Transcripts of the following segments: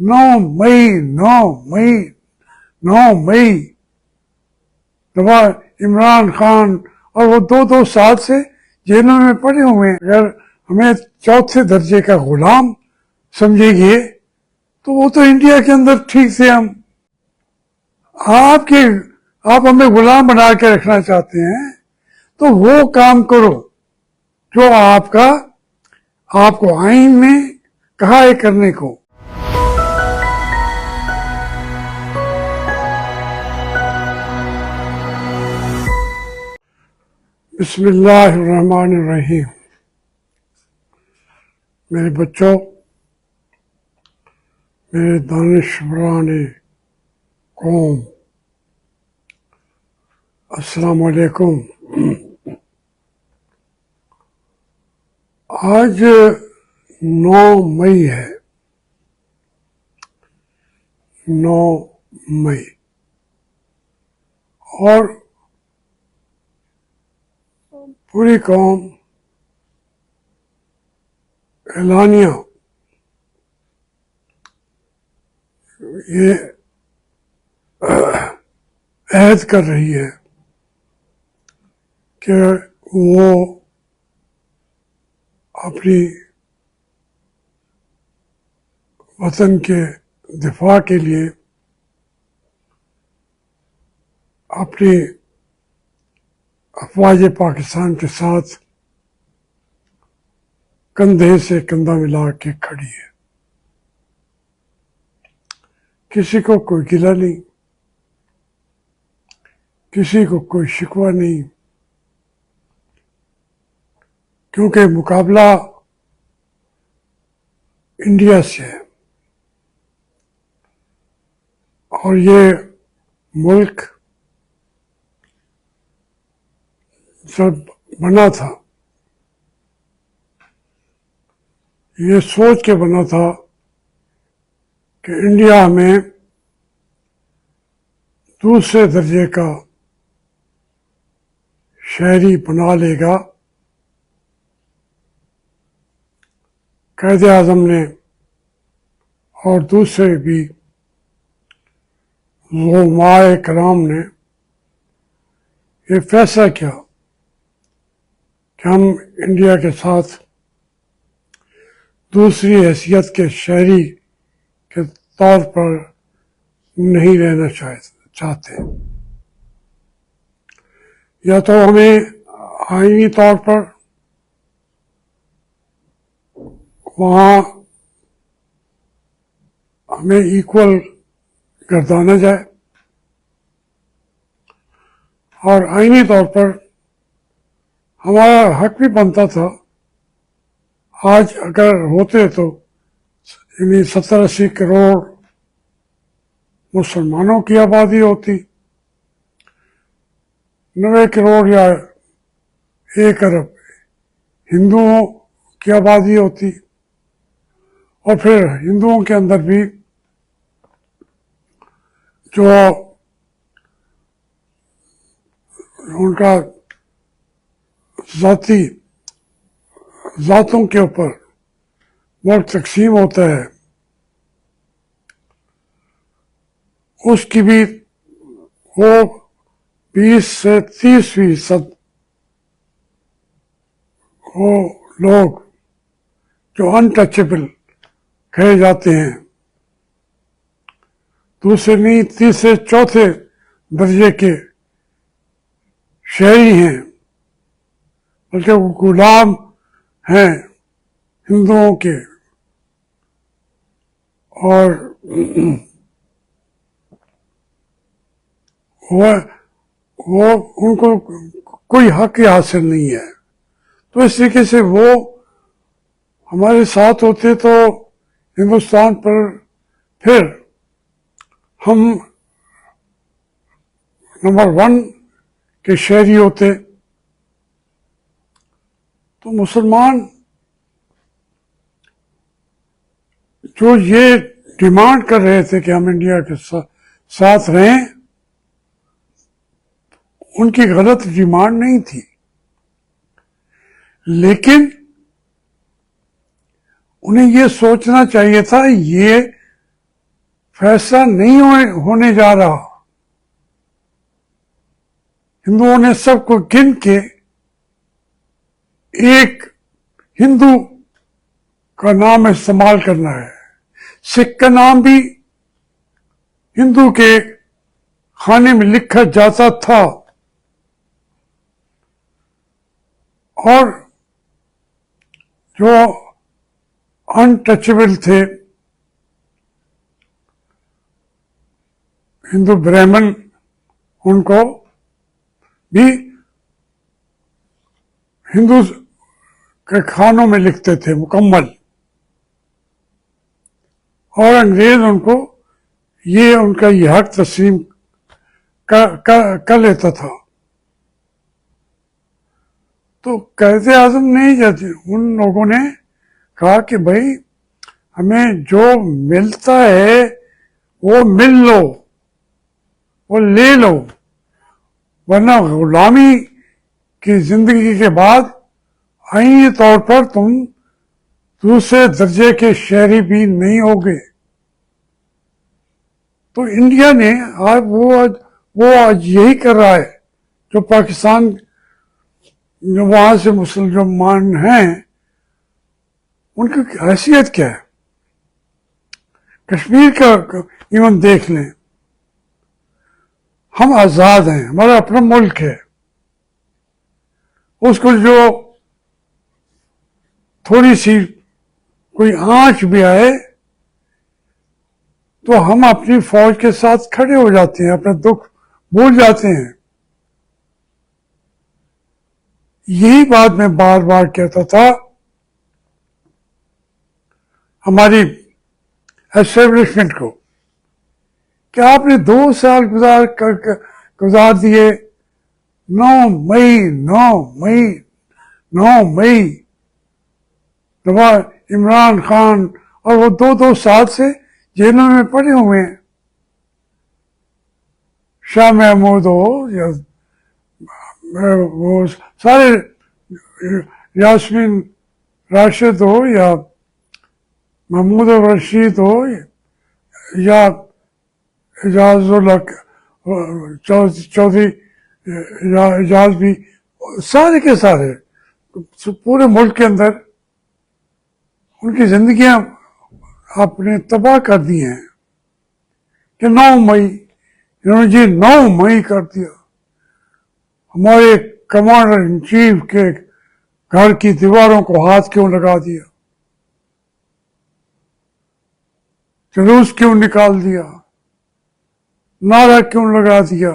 9 मई 9 मई 9 मई दबा इमरान खान, और वो 2-2 साल से जेलों में पड़े हुए हैं। अगर हमें चौथे दर्जे का गुलाम समझेंगे तो वो तो इंडिया के अंदर ठीक थे हम। आप हमें गुलाम बना के रखना चाहते हैं तो वो काम करो जो आपको आइन ने कहा है करने को। बिस्मिल्लाहिर्रहमानिर्रहीम। मेरे बच्चों, मेरे दानिशवराने कौम, अस्सलाम वालेकुम। आज 9 मई है, 9 मई, और पूरी कौम एलानिया ये अहद कर रही है कि वो अपनी वतन के दिफा के लिए अपनी अफवाज पाकिस्तान के साथ कंधे से कंधा मिला के खड़ी है। किसी को कोई गिला नहीं, किसी को कोई शिकवा नहीं, क्योंकि मुकाबला इंडिया से है और ये मुल्क जब बना था, ये सोच के बना था कि इंडिया में दूसरे दर्जे का शहरी बना लेगा। कायदे आज़म ने और दूसरे भी उलमाए कराम ने ये फैसला किया कि हम इंडिया के साथ दूसरी हैसियत के शहरी के तौर पर नहीं रहना चाहते। या तो हमें आईनी तौर पर वहाँ हमें इक्वल गर्दाना जाए, और आईनी तौर पर हमारा हक भी बनता था। आज अगर होते तो 70-80 करोड़ मुसलमानों की आबादी होती, 90 करोड़ या 1 अरब हिंदुओं की आबादी होती, और फिर हिंदुओं के अंदर भी जो उनका ज़ातों के ऊपर मुल्क तकसीम होता है, उसकी भी वो 20 से 30% वो लोग जो अनटचेबल कहे जाते हैं, दूसरे नहीं तीसरे चौथे दर्जे के शहरी हैं, बल्कि वो गुलाम हैं हिंदुओं के। और वो उनको कोई हक ही हासिल नहीं है। तो इस तरीके से वो हमारे साथ होते तो हिंदुस्तान पर फिर हम नंबर 1 के शहरी होते। तो मुसलमान जो ये डिमांड कर रहे थे कि हम इंडिया के साथ रहें, उनकी गलत डिमांड नहीं थी, लेकिन उन्हें ये सोचना चाहिए था ये फैसला नहीं होने जा रहा। हिंदुओं ने सबको गिन के एक हिंदू का नाम इस्तेमाल करना है। सिख का नाम भी हिंदू के खाने में लिखा जाता था, और जो अनटचेबल थे हिंदू ब्राह्मण, उनको भी हिंदू के खानों में लिखते थे मुकम्मल, और अंग्रेज उनको ये उनका ये हक तस्लीम कर लेता था। तो कायदे आज़म ने उन लोगों ने कहा कि भाई हमें जो मिलता है वो मिल लो, वो ले लो, वरना गुलामी की जिंदगी के बाद आईनी तौर पर तुम दूसरे दर्जे के शहरी भी नहीं होगे। तो इंडिया ने आज वो आज यही कर रहा है। जो पाकिस्तान, जो वहां से मुसलमान हैं, उनकी हैसियत क्या है? कश्मीर का इवन देख लें, हम आजाद हैं, हमारा अपना मुल्क है, उसको जो थोड़ी सी कोई आंच भी आए तो हम अपनी फौज के साथ खड़े हो जाते हैं, अपना दुख भूल जाते हैं। यही बात मैं बार बार कहता था हमारी एस्टेब्लिशमेंट को कि आपने 2 साल गुजार दिए। 9 मई इमरान खान, और वो 2 साल से जेलों में पड़े हुए हैं। शाह महमूद हो या वो सारे, यास्मीन राशिद हो या महमूद रशीद हो या एजाजुल चौधरी एजाज भी, सारे के सारे पूरे मुल्क के अंदर उनकी जिंदगियां आपने तबाह कर दी हैं कि 9 मई, इन्होंने जी 9 मई कर दिया। हमारे कमांडर इन चीफ के घर की दीवारों को हाथ क्यों लगा दिया, जुलूस क्यों निकाल दिया, नारा क्यों लगा दिया।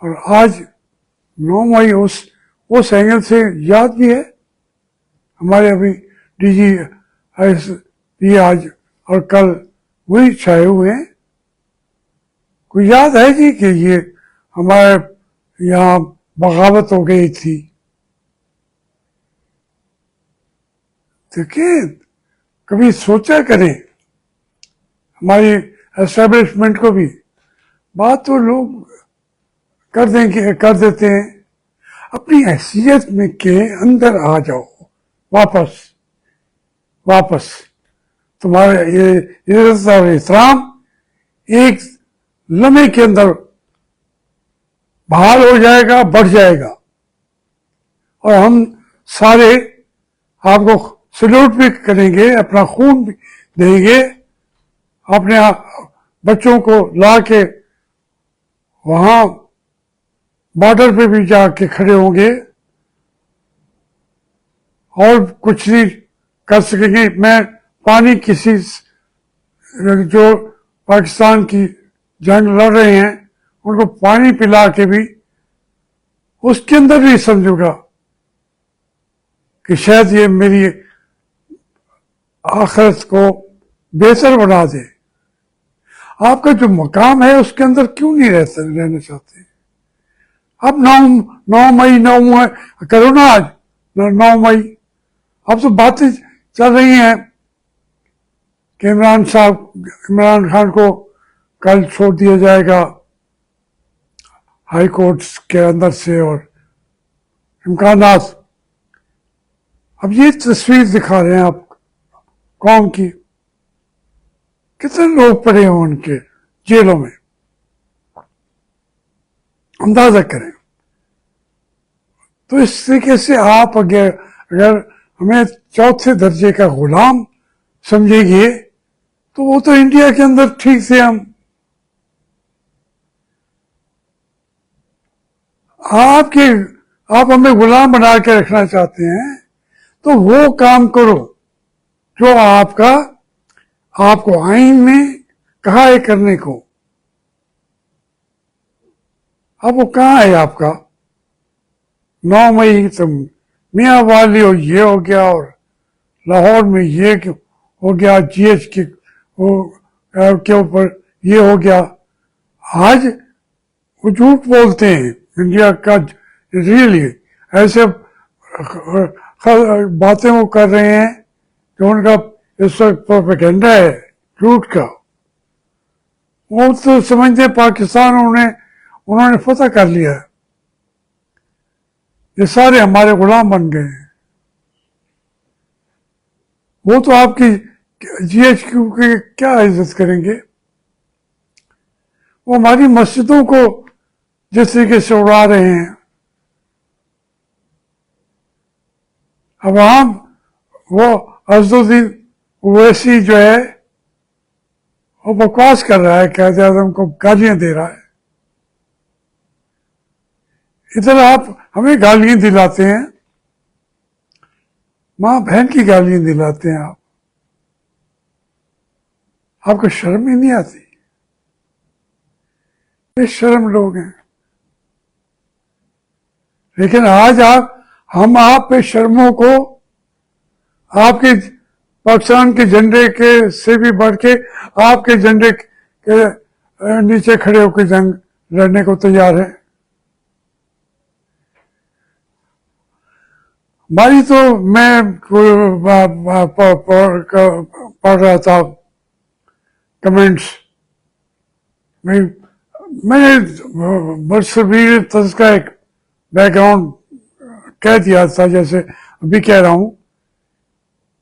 और आज 9 मई उस एंगल से याद भी है। हमारे अभी डीजी भी आज और कल वही छाए हुए हैं। कोई याद है जी कि ये हमारे यहाँ बगावत हो गई थी? देखिए, कभी सोचा करें हमारी एस्टेब्लिशमेंट को भी। बात तो लोग कर देते हैं। अपनी हैसियत में के अंदर आ जाओ, वापस तुम्हारा ये इज्जत और एहतराम एक लम्हे के अंदर बहाल हो जाएगा, बढ़ जाएगा, और हम सारे आपको सल्यूट भी करेंगे, अपना खून भी देंगे, अपने बच्चों को ला के वहां बॉर्डर पे भी जाके खड़े होंगे और कुछ नहीं कर सकेंगे। मैं पानी किसी जो पाकिस्तान की जंग लड़ रहे हैं उनको पानी पिला के भी उसके अंदर भी समझूंगा कि शायद ये मेरी आखिरत को बेहतर बना दे। आपका जो मकाम है उसके अंदर क्यों नहीं रहना चाहते? अब 9 मई करो ना, आज 9 मई। अब तो बातें चल रही हैं कि इमरान खान को कल छोड़ दिया जाएगा हाई कोर्ट के अंदर से, और इम्कानात। अब ये तस्वीर दिखा रहे हैं आप कौम की। کتنے لوگ پڑے ہیں ان کے جیلوں میں، اندازہ کریں. تو اس طریقے سے آپ اگر ہمیں چوتھے درجے کا غلام سمجھیں گے تو وہ تو انڈیا کے اندر ٹھیک تھے ہم. آپ ہمیں غلام بنا کے رکھنا چاہتے ہیں تو وہ کام کرو جو آپ کو آئین نے کہا ہے کرنے کو. اب وہ کہاں ہے آپ کا 9 مئی تم میاں والی اور یہ ہو گیا، اور لاہور میں یہ ہو گیا، جی ایچ کے اوپر یہ ہو گیا. آج وہ جھوٹ بولتے ہیں انڈیا کا، ریئلی ایسے باتیں وہ کر رہے ہیں کہ ان کا اس وقت پروپیگنڈا ہے جھوٹ کا. وہ تو سمجھتے پاکستان انہوں نے فتح کر لیا، یہ سارے ہمارے غلام بن گئے ہیں. وہ تو آپ کی جی ایچ کیو کی کیا عزت کریں گے؟ وہ ہماری مسجدوں کو جس طریقے سے اڑا رہے ہیں. عوام وہ اسدالدین اویسی جو ہے وہ بکواس کر رہا ہے، قائد اعظم کو گالیاں دے رہا ہے. ادھر آپ ہمیں گالیاں دلاتے ہیں، ماں بہن کی گالیاں دلاتے ہیں. آپ کو شرم ہی نہیں آتی؟ بے شرم لوگ ہیں. لیکن آج ہم آپ پہ شرموں کو آپ کے پاکستان کے جھنڈے کے سے بھی بڑھ کے آپ کے جھنڈے کے نیچے کھڑے ہو کے جنگ لڑنے کو تیار ہے. ہماری تو میں پڑھ رہا تھا کمنٹس میں نے برصغیر کا ایک بیک گراؤنڈ کہہ دیا تھا، جیسے ابھی کہہ رہا ہوں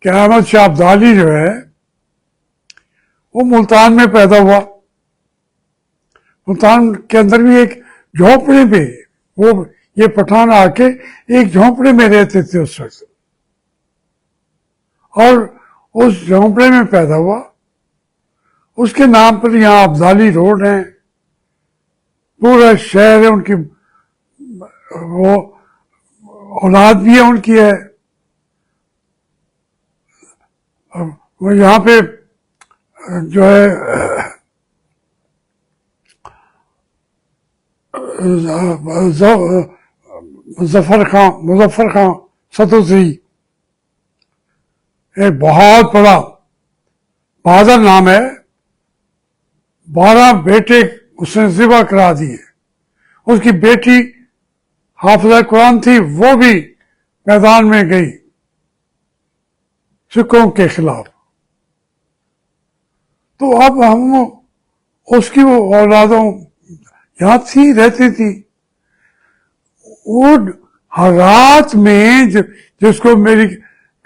کہ احمد شاہ ابدالی جو ہے وہ ملتان میں پیدا ہوا. ملتان کے اندر بھی ایک جھونپڑے پہ وہ یہ پٹھان آ کے ایک جھونپڑے میں رہتے تھے اس وقت، اور اس جھونپڑے میں پیدا ہوا. اس کے نام پر یہاں ابدالی روڈ ہیں، پورا شہر ہے ان کی، وہ اولاد بھی ہے ان کی ہے. وہ یہاں پہ جو ہے مظفر خان ستوسی، ایک بہت بڑا بہادر نام ہے. 12 بیٹے اس نے ذبح کرا دیے. اس کی بیٹی حافظہ قرآن تھی، وہ بھی میدان میں گئی سکھوں کے خلاف. تو اب ہم اس کی وہ اولادوں یہاں تھی، رہتی تھی. وہ حالات میں جس کو میری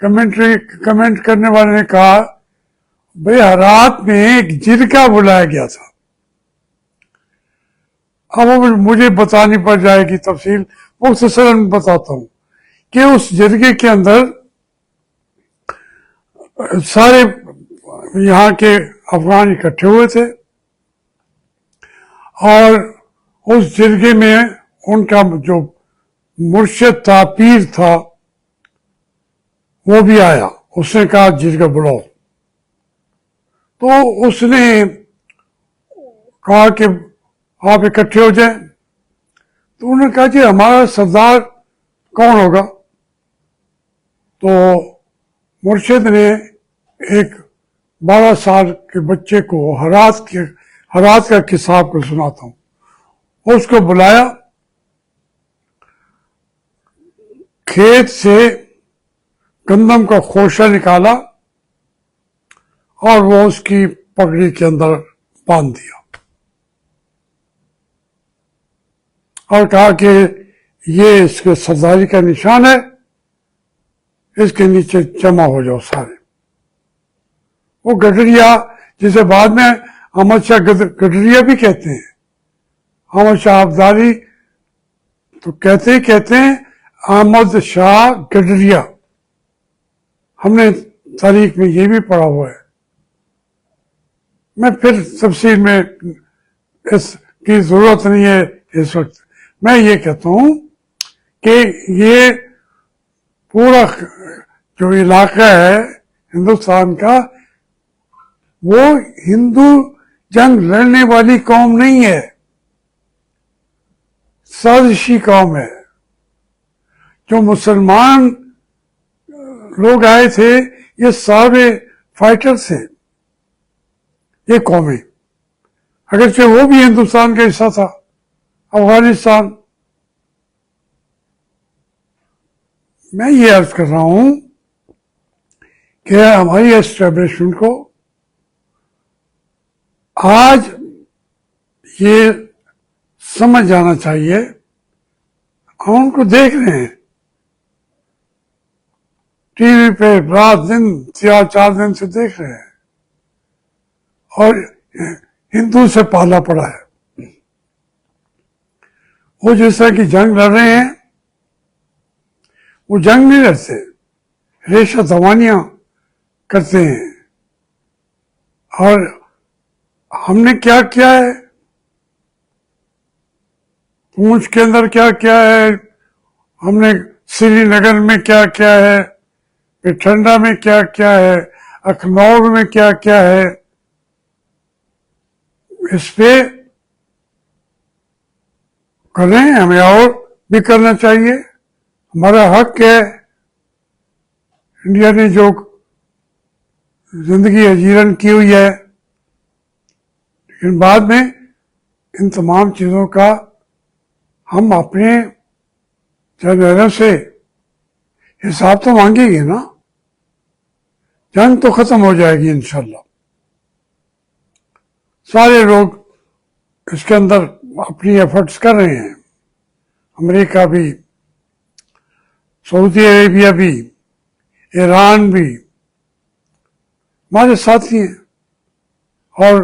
کمنٹ کرنے والے نے کہا بھئی حالات میں ایک جرگہ بلایا گیا تھا. اب مجھے بتانی پڑ جائے گی تفصیل، مختصراً بتاتا ہوں کہ اس جرگے کے اندر سارے یہاں کے افغان اکٹھے ہوئے تھے، اور اس جرگے میں ان کا جو مرشد تھا، پیر تھا، وہ بھی آیا. اس نے کہا جرگہ بلاؤ. تو اس نے کہا کہ آپ اکٹھے ہو جائیں. تو انہوں نے کہا جی ہمارا سردار کون ہوگا؟ تو مرشد نے ایک 12 سال کے بچے کو ہرات کا قصہ آپ کو سناتا ہوں. اس کو بلایا، کھیت سے گندم کا خوشہ نکالا اور وہ اس کی پگڑی کے اندر باندھ دیا، اور کہا کہ یہ اس کے سرداری کا نشان ہے، اس کے نیچے جمع ہو جاؤ سارے. وہ گڈریا जिसे बाद में अहमद शाह गडरिया भी कहते हैं। अहमद शाह अब्दाली तो कहते हैं अहमद शाह गडरिया। हमने तारीख में ये भी पढ़ा हुआ है। मैं फिर तफसील में इसकी जरूरत नहीं है इस वक्त। मैं ये कहता हूं कि ये पूरा जो इलाका है हिंदुस्तान का, वो हिंदू जंग लड़ने वाली कौम नहीं है, साजिशी कौम है। जो मुसलमान लोग आए थे ये सारे फाइटर थे, ये कौमें, अगरचे वो भी हिंदुस्तान का हिस्सा था, अफगानिस्तान। मैं ये अर्ज कर रहा हूं कि हमारी एस्टेब्लिशमेंट को आज ये समझ जाना चाहिए। हम उनको देख रहे हैं टीवी पे, रात दिन 4 दिन से देख रहे हैं, और हिंदू से पाला पड़ा है। वो जिस तरह की जंग लड़ रहे हैं, वो जंग नहीं लड़ते, रेशा दवानियां करते हैं। और हमने क्या किया है, पूंछ के अंदर क्या क्या है, हमने श्रीनगर में क्या क्या है, फिर ठंडा में क्या क्या है, अखनौर में क्या क्या है। इस पे कर रहे हैं, हमें और भी करना चाहिए। हमारा हक है। इंडिया ने जो जिंदगी अजीरन की हुई है, लेकिन बाद में इन तमाम चीज़ों का हम अपने जर्नलों से हिसाब तो मांगेंगे ना। जंग तो खत्म हो जाएगी इंशाल्लाह। सारे लोग इसके अंदर अपनी एफर्ट्स कर रहे हैं, अमेरिका भी, सऊदी अरेबिया भी, ईरान भी हमारे साथी हैं। और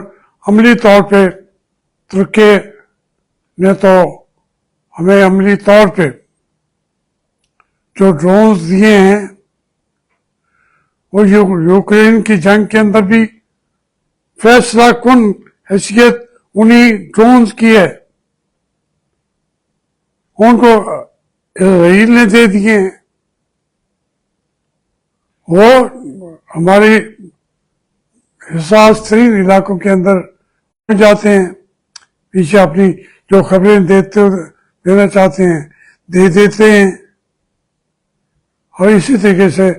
अमली तौर पे तुर्की ने तो हमें अमली तौर पे जो ड्रोन्स दिए हैं, वो यूक्रेन की जंग के अंदर भी फैसला कुन हैसियत उन्हीं ड्रोन्स की है। उनको इसराइल ने दे दिए हैं। वो हमारे हिसास तरीन इलाकों के अंदर जाते हैं, पीछे अपनी जो खबरें देना चाहते हैं दे देते हैं, और इसी तरीके से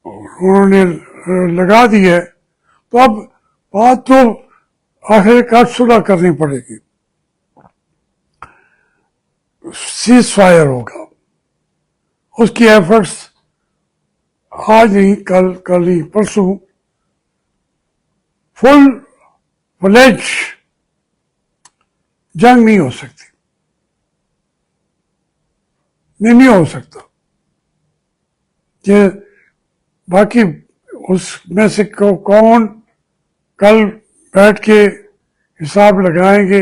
उन्होंने लगा दी है। तो अब बात तो आखिरकार सुलह करनी पड़ेगी, सीज फायर होगा। उसकी एफर्ट्स आज नहीं, कल ही, परसों फुल फ्लेज जंग नहीं हो सकती, नहीं हो सकता। ये बाकी उसमें से कौन कल बैठ के हिसाब लगाएंगे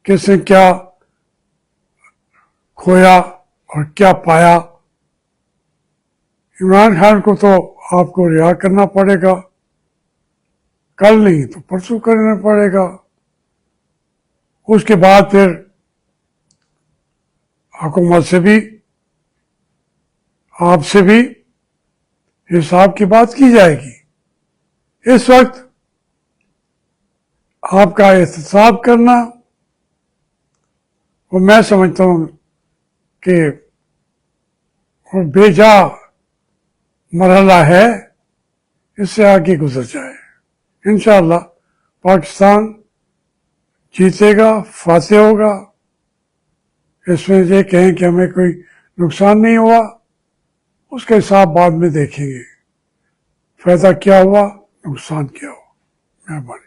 किसने क्या खोया और क्या पाया। इमरान खान को तो आपको रिहा करना पड़ेगा, कल नहीं तो परसों करना पड़ेगा। उसके बाद फिर हुकूमत से भी, आपसे भी हिसाब की बात की जाएगी। इस वक्त आपका एहतसाब करना, वो मैं समझता हूं कि वो बेजा मरहला है, इससे आगे गुजर जाए। इंशाअल्लाह पाकिस्तान जीतेगा, फातेह होगा। इसमें ये कहें कि हमें कोई नुकसान नहीं हुआ, उसका हिसाब बाद में देखेंगे, फायदा क्या हुआ, नुकसान क्या हुआ। मेहरबानी।